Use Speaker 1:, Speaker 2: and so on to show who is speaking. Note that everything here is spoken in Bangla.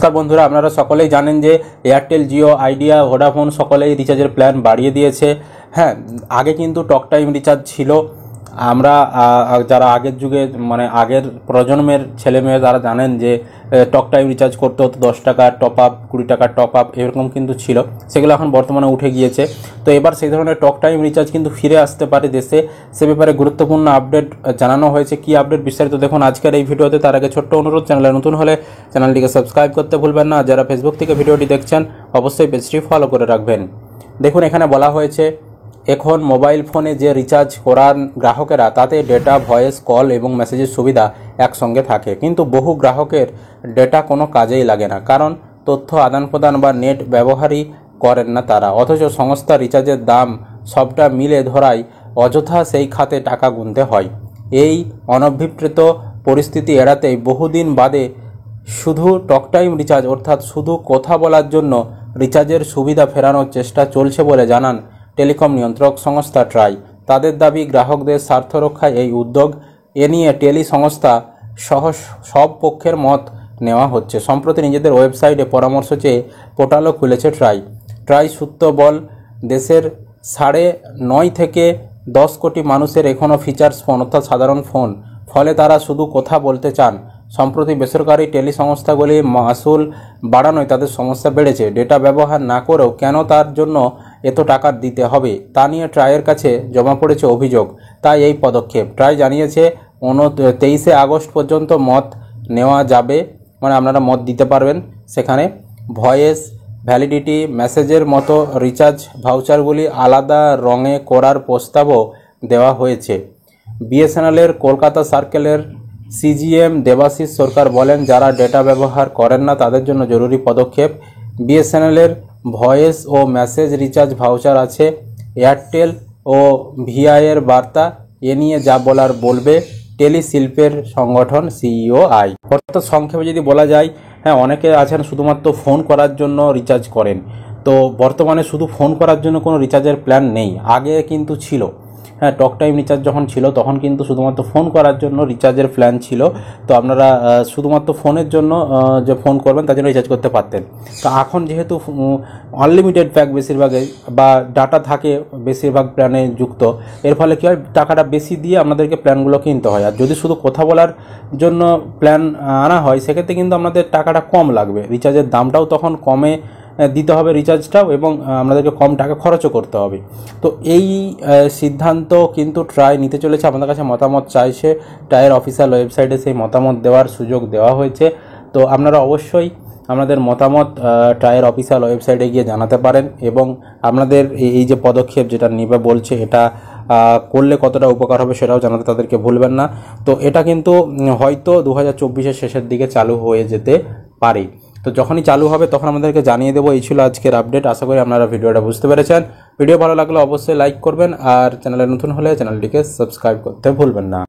Speaker 1: নমস্কার বন্ধুরা, আপনারা সকলেই জানেন যে এয়ারটেল, জিও, আইডিয়া, ভোডাফোন সকলেই রিচার্জের প্ল্যান বাড়িয়ে দিয়েছে। হ্যাঁ, আগে কিন্তু টক টাইম রিচার্জ ছিল। আমরা যারা আগের যুগে মানে আগের প্রজন্মের ছেলেমেয়ে তারা জানেন যে টক টাইম রিচার্জ করতে হতো 10 টাকা টপ আপ, 20 টাকা টপ আপ, এরকম কিন্তু ছিল। সেগুলো এখন বর্তমানে উঠে গিয়েছে। তো এবার সেই ধরনের টক টাইম রিচার্জ কিন্তু ফিরে আসতে পারে দেশে। সে ব্যাপারে গুরুত্বপূর্ণ আপডেট জানানো হয়েছে। কি আপডেট বিস্তারিত দেখুন আজকের এই ভিডিওতে। তার আগে ছোট্ট অনুরোধ, চ্যানেলে নতুন হলে চ্যানেলটিকে সাবস্ক্রাইব করতে ভুলবেন না। যারা ফেসবুক থেকে ভিডিওটি দেখছেন অবশ্যই পেজটি ফলো করে রাখবেন। দেখুন, এখানে বলা হয়েছে এখন মোবাইল ফোনে যে রিচার্জ করান গ্রাহকেরা তাতে ডেটা, ভয়েস কল এবং মেসেজের সুবিধা একসঙ্গে থাকে, কিন্তু বহু গ্রাহকের ডেটা কোনো কাজেই লাগে না, কারণ তথ্য আদান প্রদান বা নেট ব্যবহারই করেন না তারা। অথচ সংস্থা রিচার্জের দাম সবটা মিলে ধরায় অযথা সেই খাতে টাকা গুনতে হয়। এই অনভিপ্রেত পরিস্থিতি এড়াতেই বহুদিন বাদে শুধু টক টাইম রিচার্জ অর্থাৎ শুধু কথা বলার জন্য রিচার্জের সুবিধা ফেরানোর চেষ্টা চলছে বলে জানান টেলিকম নিয়ন্ত্রক সংস্থা ট্রাই। তাদের দাবি, গ্রাহকদের স্বার্থ রক্ষায় এই উদ্যোগ। এ নিয়ে টেলি সংস্থা সহ সব পক্ষের মত নেওয়া হচ্ছে। সম্প্রতি নিজেদের ওয়েবসাইটে পরামর্শ চেয়ে পোর্টালও খুলেছে ট্রাই সূত্র বল, দেশের 9.5 থেকে 10 কোটি মানুষের এখনও ফিচার্স ফোন অর্থাৎ সাধারণ ফোন, ফলে তারা শুধু কথা বলতে চান। সম্প্রতি বেসরকারি টেলি সংস্থাগুলি মাসুল বাড়ানোয় তাদের সমস্যা বেড়েছে। ডেটা ব্যবহার না করেও কেন তার জন্য এত টাকা দিতে হবে তা নিয়ে ট্রাইয়ের কাছে জমা পড়েছে অভিযোগ। তাই এই পদক্ষেপ। ট্রাই জানিয়েছে 23শে আগস্ট পর্যন্ত মত নেওয়া যাবে, মানে আপনারা মত দিতে পারবেন। সেখানে ভয়েস, ভ্যালিডিটি, মেসেজের মতো রিচার্জ ভাউচারগুলি আলাদা রঙে করার প্রস্তাবও দেওয়া হয়েছে। বিএসএনএলের কলকাতা সার্কেলের সিজিএম দেবাশিস সরকার বলেন, যারা ডেটা ব্যবহার করেন না তাদের জন্য জরুরি পদক্ষেপ। বিএসএনএলের ভয়েস ও মেসেজ রিচার্জ ভাউচার আছে। এয়ারটেল ও ভিআইয়ের বার্তা। এ নিয়ে যা বলার বলবে টেলি শিল্পের সংগঠন সিইওআই। অর্থাৎ সংক্ষেপে যদি বলা যায়, হ্যাঁ, অনেকে আছেন শুধুমাত্র ফোন করার জন্য রিচার্জ করেন। তো বর্তমানে শুধু ফোন করার জন্য কোনো রিচার্জের প্ল্যান নেই, আগে কিন্তু ছিল। হ্যাঁ, টক টাইম রিচার্জ যখন ছিল তখন কিন্তু শুধুমাত্র ফোন করার জন্য রিচার্জের প্ল্যান ছিল। তো আপনারা শুধুমাত্র ফোনের জন্য যে ফোন করবেন তার জন্য রিচার্জ করতে পারতেন। তো এখন যেহেতু আনলিমিটেড প্যাক বেশিরভাগই বা ডাটা থাকে বেশিরভাগ প্ল্যানে যুক্ত, এর ফলে কী হয়, টাকাটা বেশি দিয়ে আপনাদেরকে প্ল্যানগুলো কিনতে হয়। আর যদি শুধু কথা বলার জন্য প্ল্যান আনা হয় সেক্ষেত্রে কিন্তু আপনাদের টাকাটা কম লাগবে, রিচার্জের দামটাও তখন কমে দিতে হবে রিচার্জটাও, এবং আপনাদেরকে কম টাকা খরচও করতে হবে। তো এই সিদ্ধান্ত কিন্তু ট্রাই নিতে চলেছে। আপনাদের কাছে মতামত চাইছে। ট্রাইয়ের অফিসিয়াল ওয়েবসাইটে সেই মতামত দেওয়ার সুযোগ দেওয়া হয়েছে। তো আপনারা অবশ্যই আপনাদের মতামত ট্রাইয়ের অফিসিয়াল ওয়েবসাইটে গিয়ে জানাতে পারেন, এবং আপনাদের এই যে পদক্ষেপ যেটা নেবে বলছে এটা করলে কতটা উপকার হবে সেটাও জানাতে তাদেরকে ভুলবেন না। তো এটা কিন্তু হয়তো 2024-এর শেষের দিকে চালু হয়ে যেতে পারে। তো যখনই চালু হবে তখন আমাদেরকে জানিয়ে দেবো। এই ছিল আজকের আপডেট। আশা করি আপনারা ভিডিওটা বুঝতে পেরেছেন। ভিডিও ভালো লাগলে অবশ্যই লাইক করবেন, আর চ্যানেলে নতুন হলে চ্যানেলটিকে সাবস্ক্রাইব করতে ভুলবেন না।